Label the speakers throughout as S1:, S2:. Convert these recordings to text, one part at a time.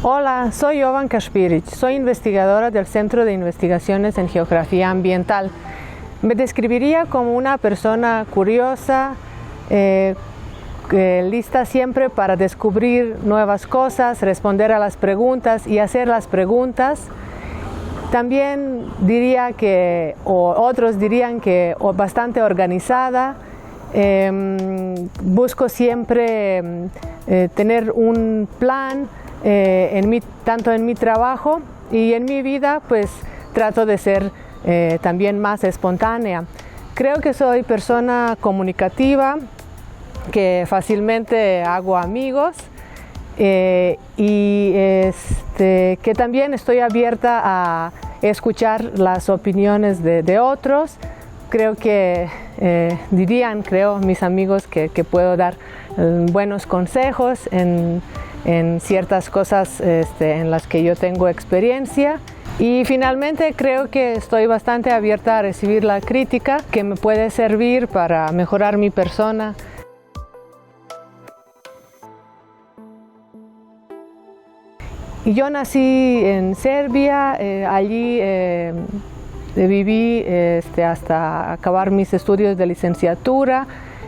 S1: Hola, soy Jovan Kaspiric, soy investigadora del Centro de Investigaciones en Geografía Ambiental. Me describiría como una persona curiosa, lista siempre para descubrir nuevas cosas, responder a las preguntas y hacer las preguntas. También diría que, o otros dirían que bastante organizada. Busco siempre tener un plan, tanto en mi trabajo y en mi vida, pues trato de ser también más espontánea. Creo que soy persona comunicativa, que fácilmente hago amigos y que también estoy abierta a escuchar las opiniones de otros. Creo que creo mis amigos que puedo dar buenos consejos en ciertas cosas en las que yo tengo experiencia. Y finalmente creo que estoy bastante abierta a recibir la crítica que me puede servir para mejorar mi persona. Y yo nací en Serbia, allí viví hasta acabar mis estudios de licenciatura.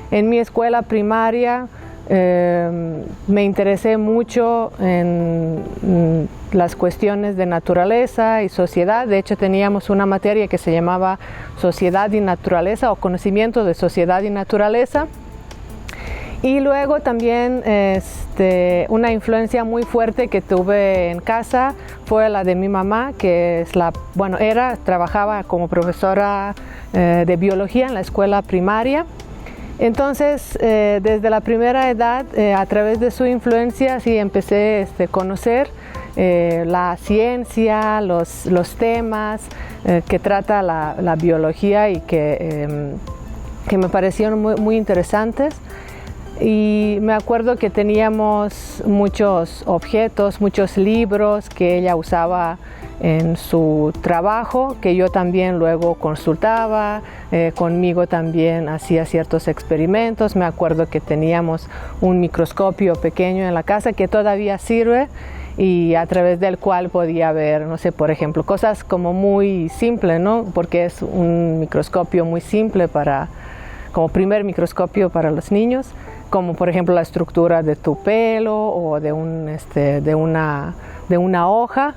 S1: En mi escuela primaria me interesé mucho en las cuestiones de naturaleza y sociedad. De hecho, teníamos una materia que se llamaba Sociedad y Naturaleza o Conocimiento de Sociedad y Naturaleza. Y luego también una influencia muy fuerte que tuve en casa fue la de mi mamá, que trabajaba como profesora de biología en la escuela primaria. Entonces, desde la primera edad, a través de su influencia, sí empecé a conocer la ciencia, los temas que trata la biología y que me parecieron muy interesantes. Y me acuerdo que teníamos muchos objetos, muchos libros que ella usaba en su trabajo, que yo también luego consultaba, conmigo también hacía ciertos experimentos. Me acuerdo que teníamos un microscopio pequeño en la casa que todavía sirve y a través del cual podía ver, no sé, por ejemplo, cosas como muy simples, ¿no? Porque es un microscopio muy simple como primer microscopio para los niños, como por ejemplo la estructura de tu pelo o de una hoja.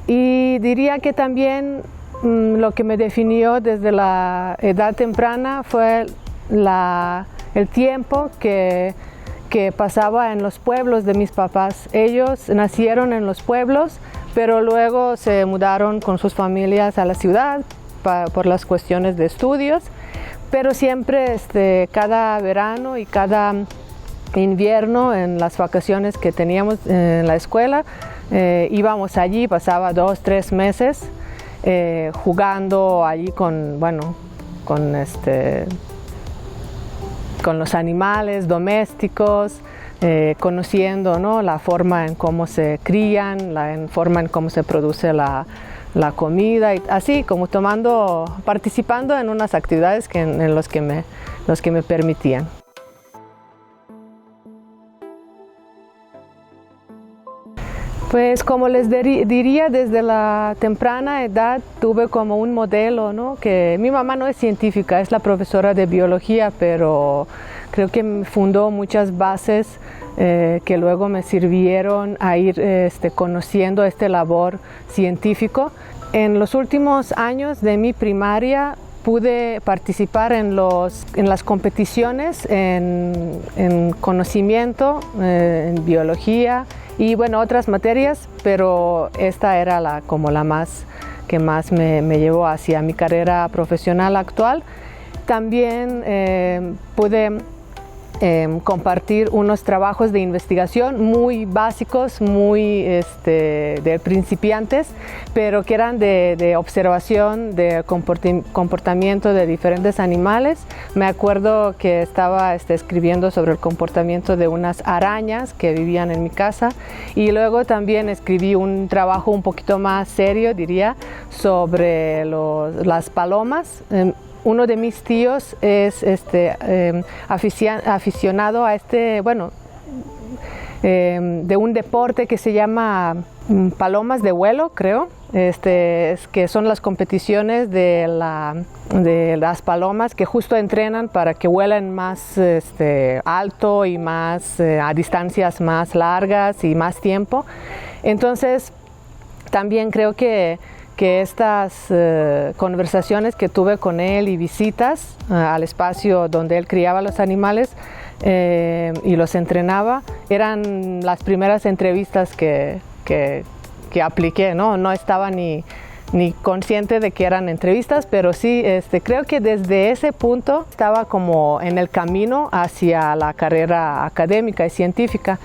S1: Y diría que también lo que me definió desde la edad temprana fue el tiempo que pasaba en los pueblos de mis papás. Ellos nacieron en los pueblos, pero luego se mudaron con sus familias a la ciudad por las cuestiones de estudios. Pero siempre cada verano y cada invierno en las vacaciones que teníamos en la escuela íbamos allí, pasaba 2-3 meses jugando allí con los animales domésticos, conociendo, ¿no?, la forma en cómo se crían, la forma en cómo se produce la comida, y así como participando en unas actividades en los que me permitían. Pues como les diría, desde la temprana edad tuve como un modelo, ¿no? Que mi mamá no es científica, es la profesora de biología, pero creo que me fundó muchas bases que luego me sirvieron a ir conociendo este labor científico. En los últimos años de mi primaria pude participar en las competiciones en conocimiento, en biología y otras materias, pero esta era como la que más me llevó hacia mi carrera profesional actual. También pude compartir unos trabajos de investigación muy básicos, muy de principiantes, pero que eran de observación de comportamiento de diferentes animales. Me acuerdo que estaba escribiendo sobre el comportamiento de unas arañas que vivían en mi casa, y luego también escribí un trabajo un poquito más serio, diría, sobre las palomas. Uno de mis tíos es aficionado a de un deporte que se llama palomas de vuelo, creo, que son las competiciones de las palomas que justo entrenan para que vuelen más alto y más a distancias más largas y más tiempo. Entonces, también creo que estas conversaciones que tuve con él y visitas al espacio donde él criaba los animales y los entrenaba, eran las primeras entrevistas que apliqué, ¿no? No estaba ni consciente de que eran entrevistas, pero sí creo que desde ese punto estaba como en el camino hacia la carrera académica y científica.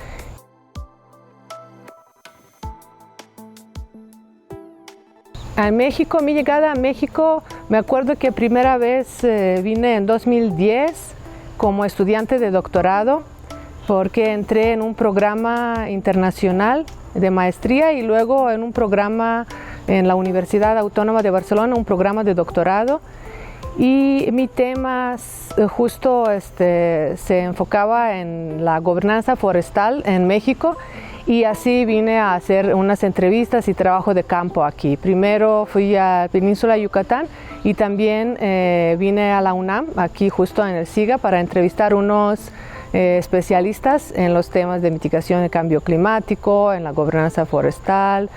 S1: A México, mi llegada a México, me acuerdo que primera vez vine en 2010 como estudiante de doctorado, porque entré en un programa internacional de maestría y luego en un programa en la Universidad Autónoma de Barcelona, un programa de doctorado. Y mi tema justo se enfocaba en la gobernanza forestal en México. Y así vine a hacer unas entrevistas y trabajo de campo aquí. Primero fui a Península Yucatán y también vine a la UNAM, aquí justo en el SIGA, para entrevistar unos especialistas en los temas de mitigación del cambio climático, en la gobernanza forestal.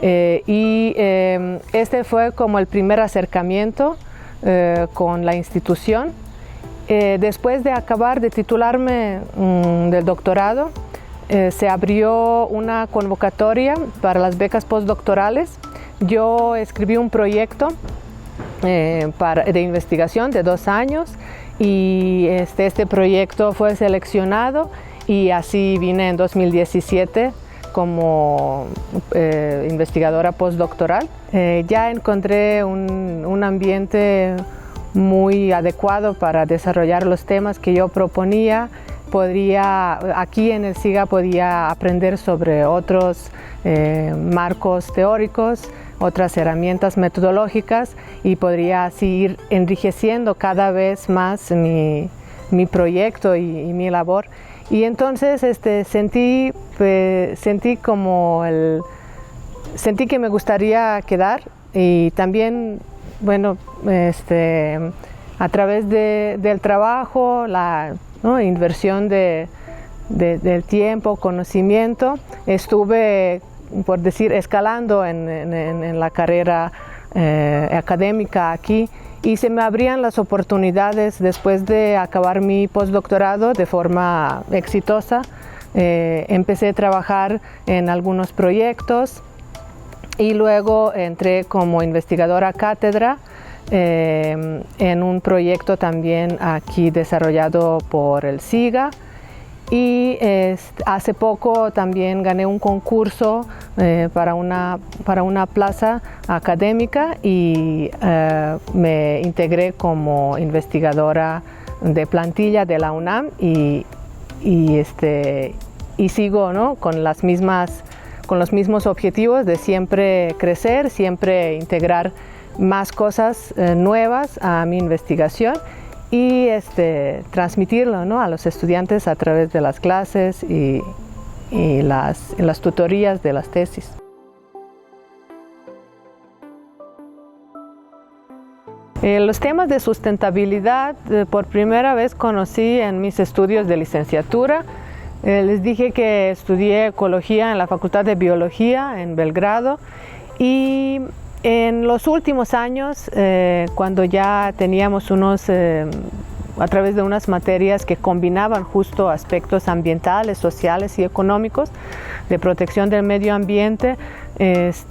S1: Este fue como el primer acercamiento con la institución. Después de acabar de titularme del doctorado, se abrió una convocatoria para las becas postdoctorales. Yo escribí un proyecto de investigación de 2 años y este proyecto fue seleccionado y así vine en 2017 como investigadora postdoctoral. Ya encontré un ambiente muy adecuado para desarrollar los temas que yo proponía. Aquí en el SIGA podía aprender sobre otros marcos teóricos, otras herramientas metodológicas y podría así ir enriqueciendo cada vez más mi proyecto y mi labor. Y entonces sentí que me gustaría quedar y también, bueno, a través del trabajo, inversión del tiempo, conocimiento, estuve, por decir, escalando en la carrera académica aquí y se me abrían las oportunidades después de acabar mi postdoctorado de forma exitosa. Empecé a trabajar en algunos proyectos y luego entré como investigadora cátedra en un proyecto también aquí desarrollado por el SIGA y hace poco también gané un concurso para una plaza académica y me integré como investigadora de plantilla de la UNAM y sigo, ¿no?, con los mismos objetivos de siempre crecer, siempre integrar más cosas nuevas a mi investigación y transmitirlo, ¿no?, a los estudiantes a través de las clases y las tutorías de las tesis. Los temas de sustentabilidad por primera vez conocí en mis estudios de licenciatura. Les dije que estudié ecología en la Facultad de Biología en Belgrado y en los últimos años, cuando ya teníamos a través de unas materias que combinaban justo aspectos ambientales, sociales y económicos de protección del medio ambiente, es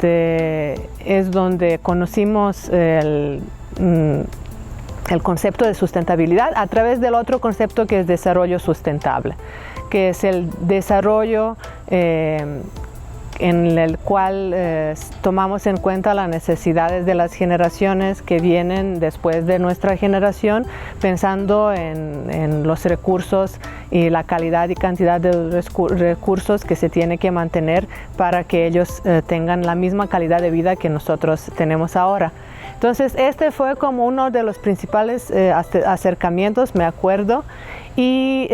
S1: donde conocimos el concepto de sustentabilidad a través del otro concepto que es desarrollo sustentable, que es el desarrollo en el cual tomamos en cuenta las necesidades de las generaciones que vienen después de nuestra generación, pensando en los recursos y la calidad y cantidad de recursos que se tiene que mantener para que ellos tengan la misma calidad de vida que nosotros tenemos ahora. Entonces, este fue como uno de los principales acercamientos, me acuerdo, Y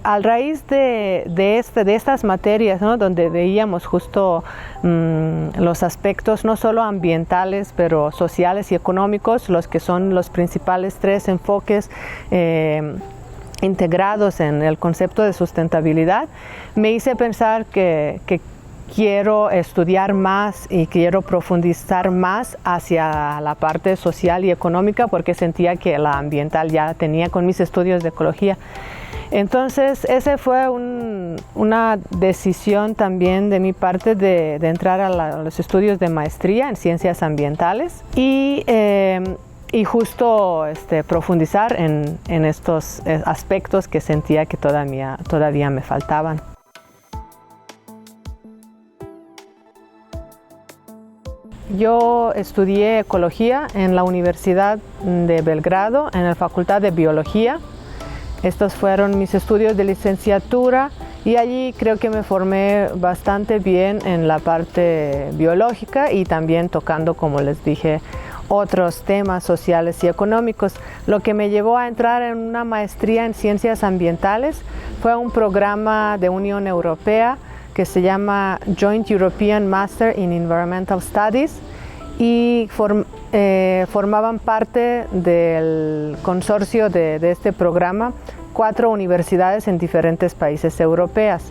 S1: a raíz de estas materias, ¿no? Donde veíamos justo los aspectos no solo ambientales, pero sociales y económicos, los que son los principales tres enfoques integrados en el concepto de sustentabilidad, me hice pensar que quiero estudiar más y quiero profundizar más hacia la parte social y económica, porque sentía que la ambiental ya tenía con mis estudios de ecología. Entonces, esa fue una decisión también de mi parte de entrar a los estudios de maestría en ciencias ambientales y justo profundizar en estos aspectos que sentía que todavía me faltaban. Yo estudié ecología en la Universidad de Belgrado, en la Facultad de Biología. Estos fueron mis estudios de licenciatura y allí creo que me formé bastante bien en la parte biológica y también tocando, como les dije, otros temas sociales y económicos. Lo que me llevó a entrar en una maestría en ciencias ambientales fue un programa de Unión Europea que se llama Joint European Master in Environmental Studies y formaban parte del consorcio de este programa 4 universidades en diferentes países europeos.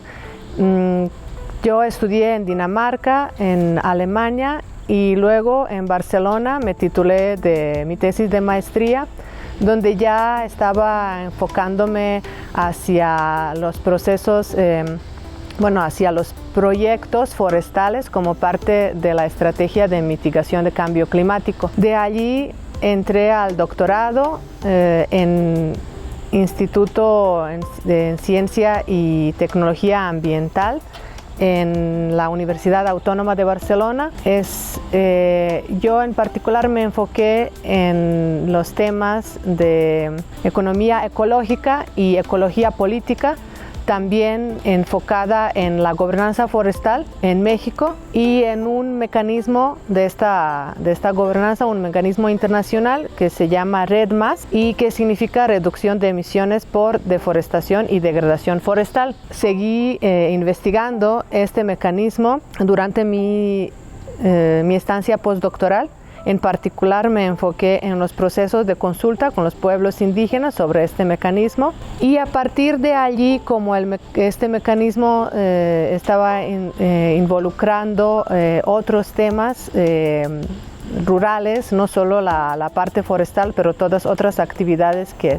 S1: Yo estudié en Dinamarca, en Alemania y luego en Barcelona me titulé de mi tesis de maestría, donde ya estaba enfocándome hacia los procesos hacia los proyectos forestales como parte de la estrategia de mitigación de cambio climático. De allí entré al doctorado en Instituto en Ciencia y Tecnología Ambiental en la Universidad Autónoma de Barcelona. Yo en particular me enfoqué en los temas de economía ecológica y ecología política, también enfocada en la gobernanza forestal en México y en un mecanismo de esta gobernanza, un mecanismo internacional que se llama REDD+, y que significa reducción de emisiones por deforestación y degradación forestal. Seguí investigando este mecanismo durante mi estancia postdoctoral. En particular me enfoqué en los procesos de consulta con los pueblos indígenas sobre este mecanismo y a partir de allí, como este mecanismo estaba involucrando otros temas rurales, no solo la parte forestal, pero todas otras actividades que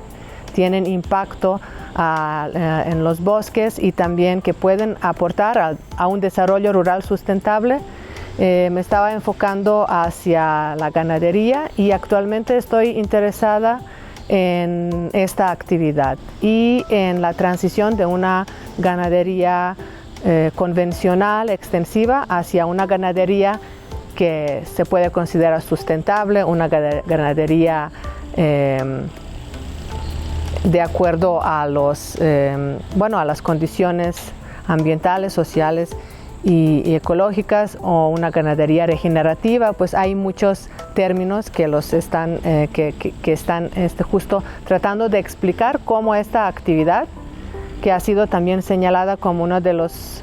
S1: tienen impacto en los bosques y también que pueden aportar a un desarrollo rural sustentable, me estaba enfocando hacia la ganadería y actualmente estoy interesada en esta actividad y en la transición de una ganadería convencional, extensiva, hacia una ganadería que se puede considerar sustentable, una ganadería de acuerdo a las condiciones ambientales, sociales y ecológicas, o una ganadería regenerativa. Pues hay muchos términos que están justo tratando de explicar cómo esta actividad, que ha sido también señalada como uno de los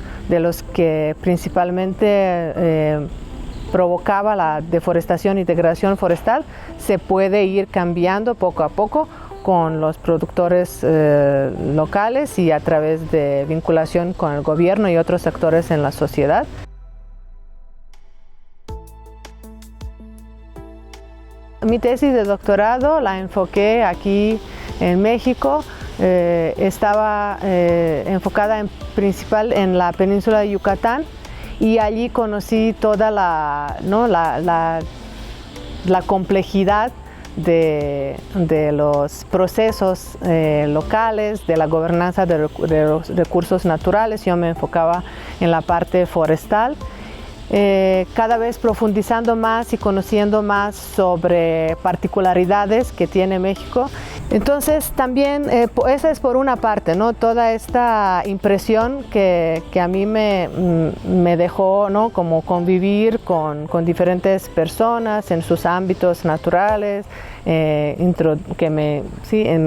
S1: que principalmente provocaba la deforestación y degradación forestal, se puede ir cambiando poco a poco con los productores locales y a través de vinculación con el gobierno y otros actores en la sociedad. Mi tesis de doctorado la enfoqué aquí en México. Estaba enfocada en principal en la península de Yucatán y allí conocí toda la complejidad de los procesos locales, de la gobernanza de los recursos naturales. Yo me enfocaba en la parte forestal, cada vez profundizando más y conociendo más sobre particularidades que tiene México. Entonces también esa es por una parte, ¿no? Toda esta impresión que a mí me dejó, ¿no? Como convivir con diferentes personas en sus ámbitos naturales, que me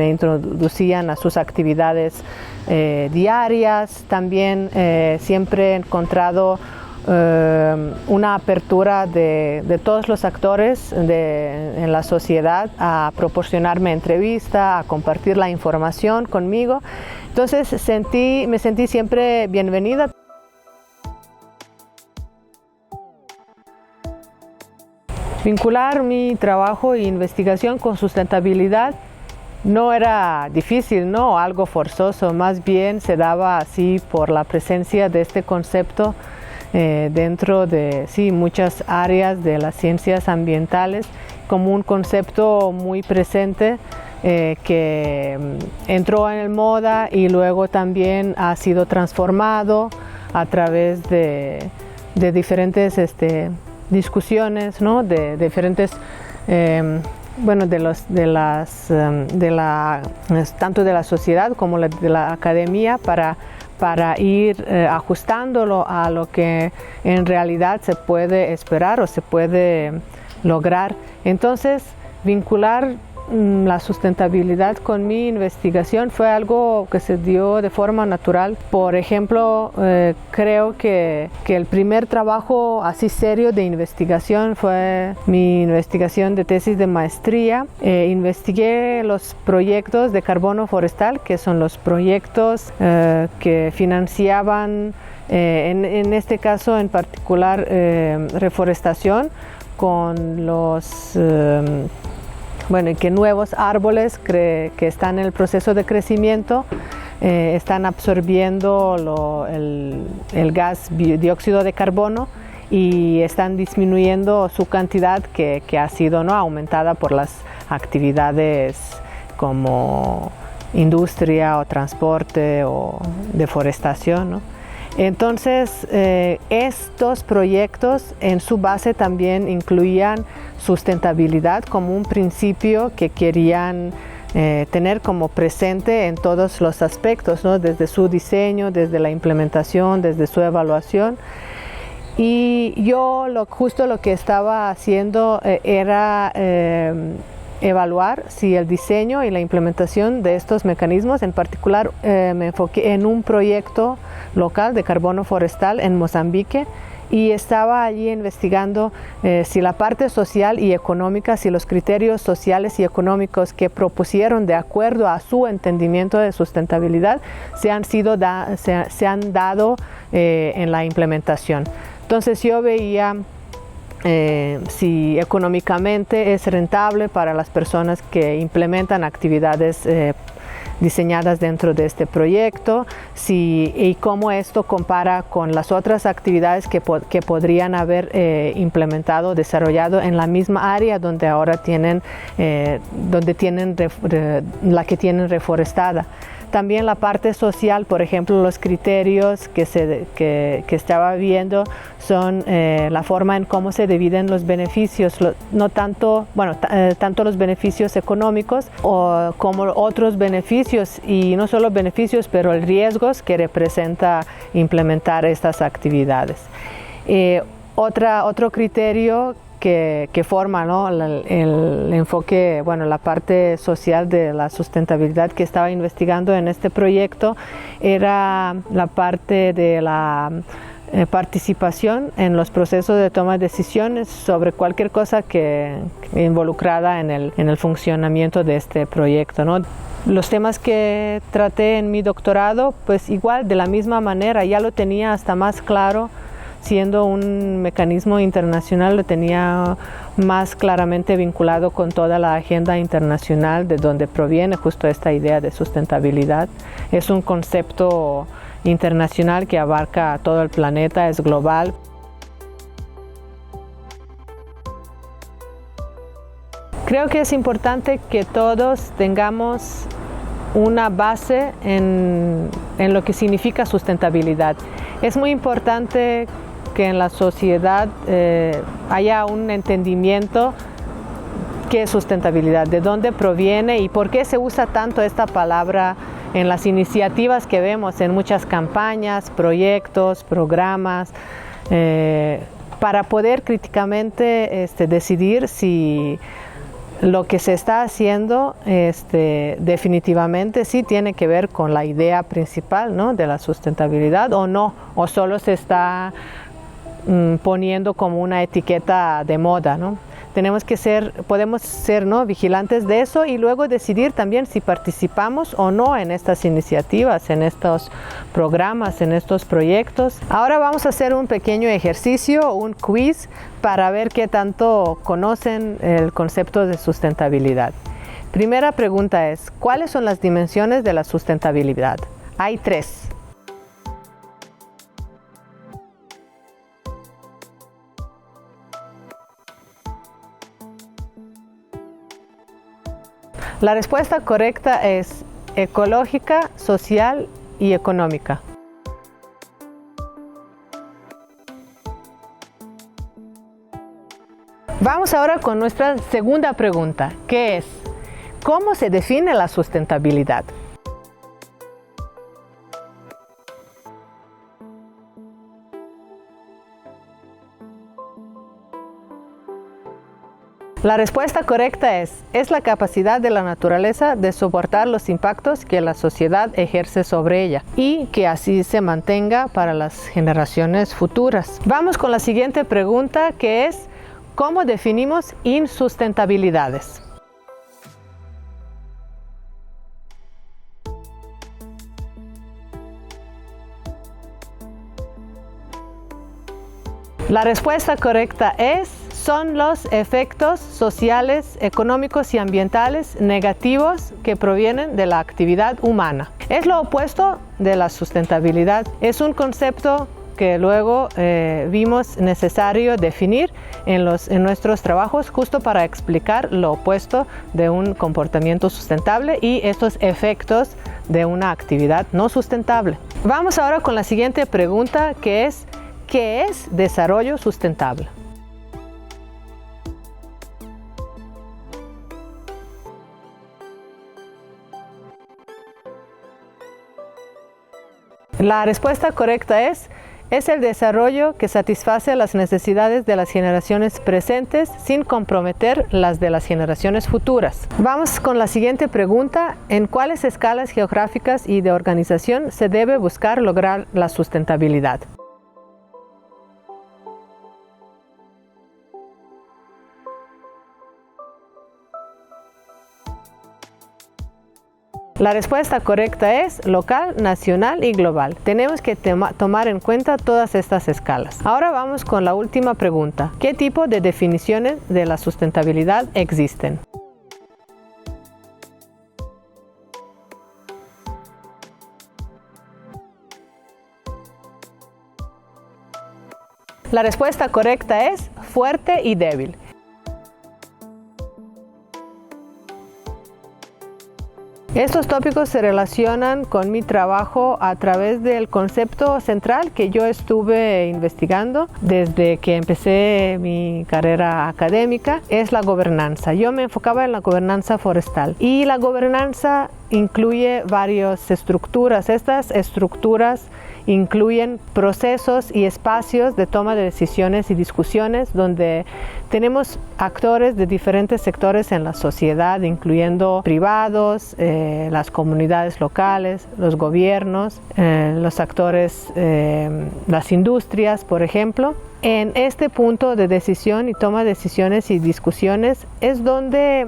S1: introducían a sus actividades diarias. También siempre he encontrado una apertura de todos los actores en la sociedad a proporcionarme entrevista, a compartir la información conmigo. Entonces me sentí siempre bienvenida. Vincular mi trabajo e investigación con sustentabilidad no era difícil, no algo forzoso, más bien se daba así por la presencia de este concepto dentro de muchas áreas de las ciencias ambientales, como un concepto muy presente que entró en moda y luego también ha sido transformado a través de diferentes discusiones, ¿no? De diferentes tanto de la sociedad como de la academia para ir ajustándolo a lo que en realidad se puede esperar o se puede lograr. Entonces, vincular la sustentabilidad con mi investigación fue algo que se dio de forma natural. Por ejemplo, creo que el primer trabajo así serio de investigación fue mi investigación de tesis de maestría. Investigué los proyectos de carbono forestal, que son los proyectos que financiaban, en este caso en particular, reforestación con los que nuevos árboles que están en el proceso de crecimiento están absorbiendo el gas dióxido de carbono y están disminuyendo su cantidad que ha sido, ¿no?, aumentada por las actividades como industria o transporte o deforestación, ¿no? Entonces, estos proyectos en su base también incluían sustentabilidad como un principio que querían tener como presente en todos los aspectos, ¿no? Desde su diseño, desde la implementación, desde su evaluación. Y yo justo lo que estaba haciendo era evaluar si el diseño y la implementación de estos mecanismos, en particular me enfoqué en un proyecto local de carbono forestal en Mozambique y estaba allí investigando si la parte social y económica, si los criterios sociales y económicos que propusieron de acuerdo a su entendimiento de sustentabilidad se han dado en la implementación. Entonces yo veía si económicamente es rentable para las personas que implementan actividades diseñadas dentro de este proyecto, y cómo esto compara con las otras actividades que podrían haber implementado, desarrollado en la misma área donde ahora tienen la que tienen reforestada. También la parte social, por ejemplo, los criterios que estaba viendo son la forma en cómo se dividen los beneficios, tanto los beneficios económicos como otros beneficios, y no solo beneficios, pero el riesgos que representa implementar estas actividades. Otro criterio que forma, ¿no?, el enfoque, la parte social de la sustentabilidad que estaba investigando en este proyecto era la parte de la participación en los procesos de toma de decisiones sobre cualquier cosa que involucrada en el funcionamiento de este proyecto, ¿no? Los temas que traté en mi doctorado, pues igual, de la misma manera, ya lo tenía hasta más claro. Siendo un mecanismo internacional, lo tenía más claramente vinculado con toda la agenda internacional de donde proviene justo esta idea de sustentabilidad. Es un concepto internacional que abarca a todo el planeta, es global. Creo que es importante que todos tengamos una base en lo que significa sustentabilidad. Es muy importante que en la sociedad haya un entendimiento ¿Qué es sustentabilidad? ¿De dónde proviene y por qué se usa tanto esta palabra en las iniciativas que vemos en muchas campañas, proyectos, programas, para poder críticamente decidir si lo que se está haciendo definitivamente sí tiene que ver con la idea principal, ¿no?, de la sustentabilidad o no, o solo se está poniendo como una etiqueta de moda, ¿no? Podemos ser, ¿no?, vigilantes de eso y luego decidir también si participamos o no en estas iniciativas, en estos programas, en estos proyectos. Ahora vamos a hacer un pequeño ejercicio, un quiz, para ver qué tanto conocen el concepto de sustentabilidad. Primera pregunta es, ¿cuáles son las dimensiones de la sustentabilidad? Hay 3. La respuesta correcta es ecológica, social y económica. Vamos ahora con nuestra segunda pregunta, que es, ¿cómo se define la sustentabilidad? La respuesta correcta es la capacidad de la naturaleza de soportar los impactos que la sociedad ejerce sobre ella y que así se mantenga para las generaciones futuras. Vamos con la siguiente pregunta, que es, ¿cómo definimos insustentabilidades? La respuesta correcta son los efectos sociales, económicos y ambientales negativos que provienen de la actividad humana. Es lo opuesto de la sustentabilidad. Es un concepto que luego vimos necesario definir en nuestros trabajos justo para explicar lo opuesto de un comportamiento sustentable y estos efectos de una actividad no sustentable. Vamos ahora con la siguiente pregunta, que es, ¿qué es desarrollo sustentable? La respuesta correcta es el desarrollo que satisface las necesidades de las generaciones presentes sin comprometer las de las generaciones futuras. Vamos con la siguiente pregunta, ¿en cuáles escalas geográficas y de organización se debe buscar lograr la sustentabilidad? La respuesta correcta es local, nacional y global. Tenemos que tomar en cuenta todas estas escalas. Ahora vamos con la última pregunta. ¿Qué tipo de definiciones de la sustentabilidad existen? La respuesta correcta es fuerte y débil. Estos tópicos se relacionan con mi trabajo a través del concepto central que yo estuve investigando desde que empecé mi carrera académica, es la gobernanza. Yo me enfocaba en la gobernanza forestal y la gobernanza incluye varias estructuras. Estas estructuras incluyen procesos y espacios de toma de decisiones y discusiones donde tenemos actores de diferentes sectores en la sociedad, incluyendo privados, las comunidades locales, los gobiernos, los actores, las industrias, por ejemplo. En este punto de decisión y toma de decisiones y discusiones es donde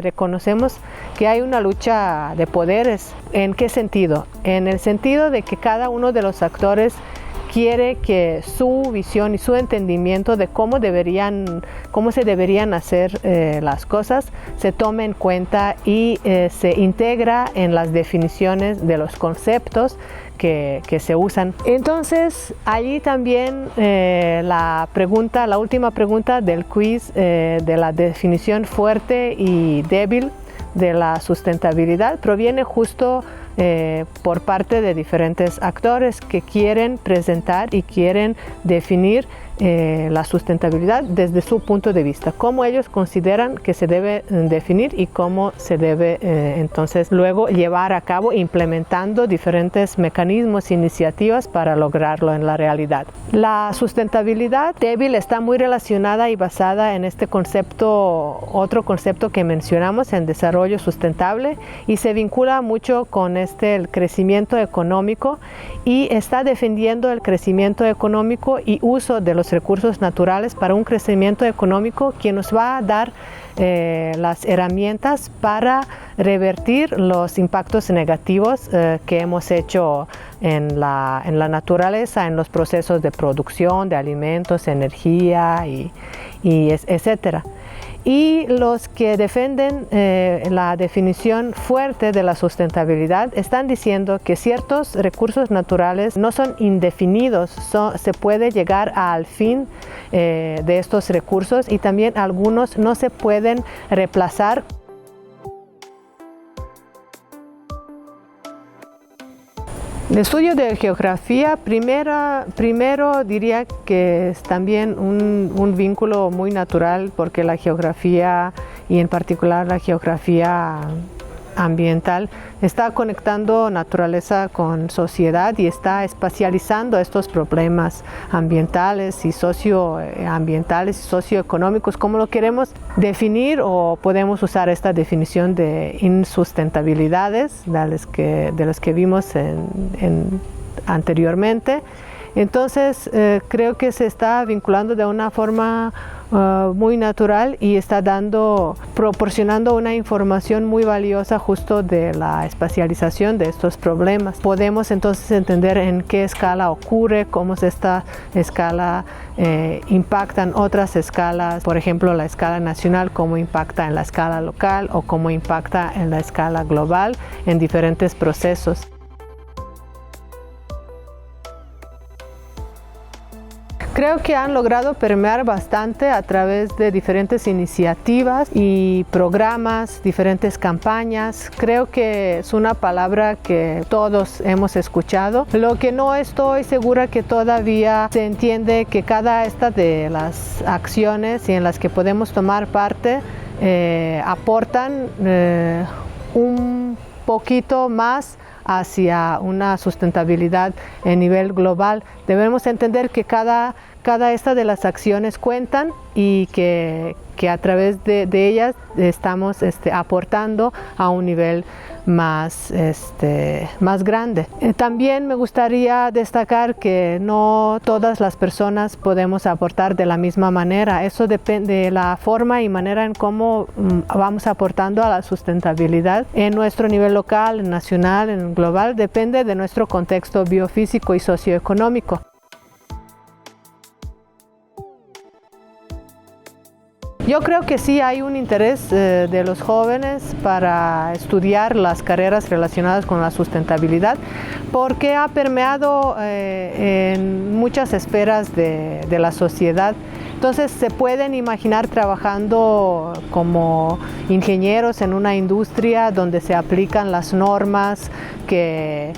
S1: reconocemos que hay una lucha de poderes. ¿En qué sentido? En el sentido de que cada uno de los actores quiere que su visión y su entendimiento de cómo se deberían hacer las cosas se tome en cuenta y se integra en las definiciones de los conceptos que se usan. Entonces, allí también la última pregunta del quiz de la definición fuerte y débil de la sustentabilidad proviene justo por parte de diferentes actores que quieren presentar y quieren definir la sustentabilidad desde su punto de vista, cómo ellos consideran que se debe definir y cómo se debe entonces luego llevar a cabo implementando diferentes mecanismos e iniciativas para lograrlo en la realidad. La sustentabilidad débil está muy relacionada y basada en este concepto, otro concepto que mencionamos, en desarrollo sustentable, y se vincula mucho con el crecimiento económico, y está defendiendo el crecimiento económico y uso de los recursos naturales para un crecimiento económico que nos va a dar las herramientas para revertir los impactos negativos que hemos hecho en la naturaleza, en los procesos de producción de alimentos, energía y etcétera. Y los que defienden la definición fuerte de la sustentabilidad están diciendo que ciertos recursos naturales no son indefinidos, se puede llegar al fin de estos recursos, y también algunos no se pueden reemplazar. El estudio de geografía, primero diría que es también un vínculo muy natural, porque la geografía, y en particular la geografía ambiental, está conectando naturaleza con sociedad y está espacializando estos problemas ambientales y socioambientales y socioeconómicos, como lo queremos definir, o podemos usar esta definición de insustentabilidades de las que vimos anteriormente. Entonces creo que se está vinculando de una forma muy natural y está proporcionando una información muy valiosa justo de la espacialización de estos problemas. Podemos entonces entender en qué escala ocurre, cómo esta escala impacta en otras escalas, por ejemplo la escala nacional, cómo impacta en la escala local o cómo impacta en la escala global en diferentes procesos. Creo que han logrado permear bastante a través de diferentes iniciativas y programas, diferentes campañas. Creo que es una palabra que todos hemos escuchado. Lo que no estoy segura que todavía se entiende que cada esta de las acciones y en las que podemos tomar parte aportan un poquito más hacia una sustentabilidad a nivel global. Debemos entender que cada esta de las acciones cuentan y que a través de ellas estamos aportando a un nivel más grande. También me gustaría destacar que no todas las personas podemos aportar de la misma manera. Eso depende de la forma y manera en cómo vamos aportando a la sustentabilidad en nuestro nivel local, nacional, en global. Depende de nuestro contexto biofísico y socioeconómico. Yo creo que sí hay un interés de los jóvenes para estudiar las carreras relacionadas con la sustentabilidad, porque ha permeado en muchas esferas de la sociedad. Entonces se pueden imaginar trabajando como ingenieros en una industria donde se aplican las normas que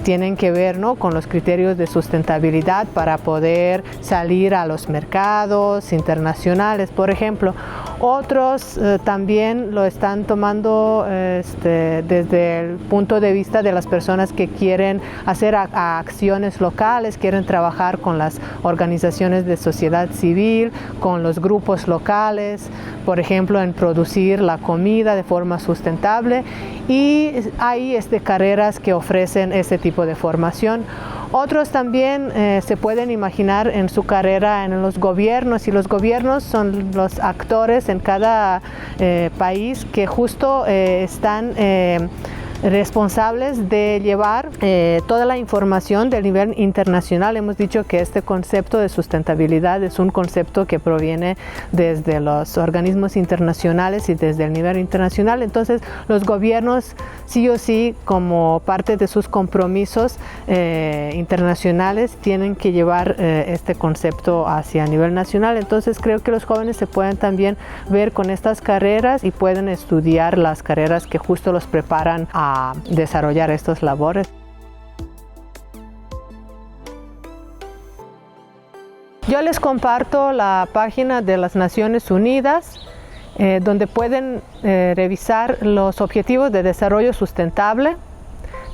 S1: tienen que ver, ¿no?, con los criterios de sustentabilidad para poder salir a los mercados internacionales, por ejemplo. Otros también lo están tomando desde el punto de vista de las personas que quieren hacer acciones locales, quieren trabajar con las organizaciones de sociedad civil, con los grupos locales, por ejemplo, en producir la comida de forma sustentable, y hay carreras que ofrecen este tipo de formación. Otros también se pueden imaginar en su carrera en los gobiernos, y los gobiernos son los actores en cada país que justo están responsables de llevar toda la información del nivel internacional. Hemos dicho que este concepto de sustentabilidad es un concepto que proviene desde los organismos internacionales y desde el nivel internacional. Entonces los gobiernos sí o sí, como parte de sus compromisos internacionales, tienen que llevar este concepto hacia nivel nacional. Entonces creo que los jóvenes se pueden también ver con estas carreras y pueden estudiar las carreras que justo los preparan a desarrollar estas labores. Yo les comparto la página de las Naciones Unidas, donde pueden revisar los Objetivos de Desarrollo Sustentable.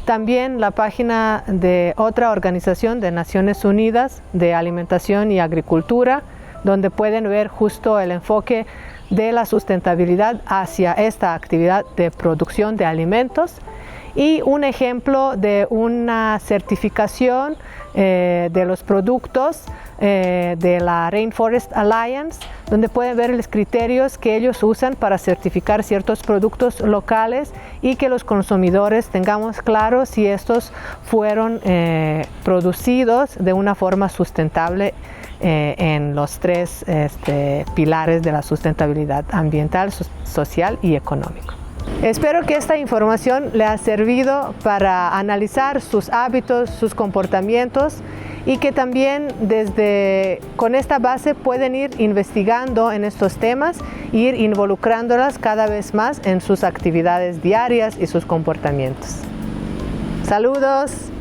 S1: También la página de otra organización de Naciones Unidas de Alimentación y Agricultura, donde pueden ver justo el enfoque de la sustentabilidad hacia esta actividad de producción de alimentos. Y un ejemplo de una certificación de los productos de la Rainforest Alliance, donde pueden ver los criterios que ellos usan para certificar ciertos productos locales y que los consumidores tengamos claro si estos fueron producidos de una forma sustentable en los tres pilares de la sustentabilidad ambiental, social y económico. Espero que esta información le haya servido para analizar sus hábitos, sus comportamientos y que también con esta base pueden ir investigando en estos temas e ir involucrándolas cada vez más en sus actividades diarias y sus comportamientos. ¡Saludos!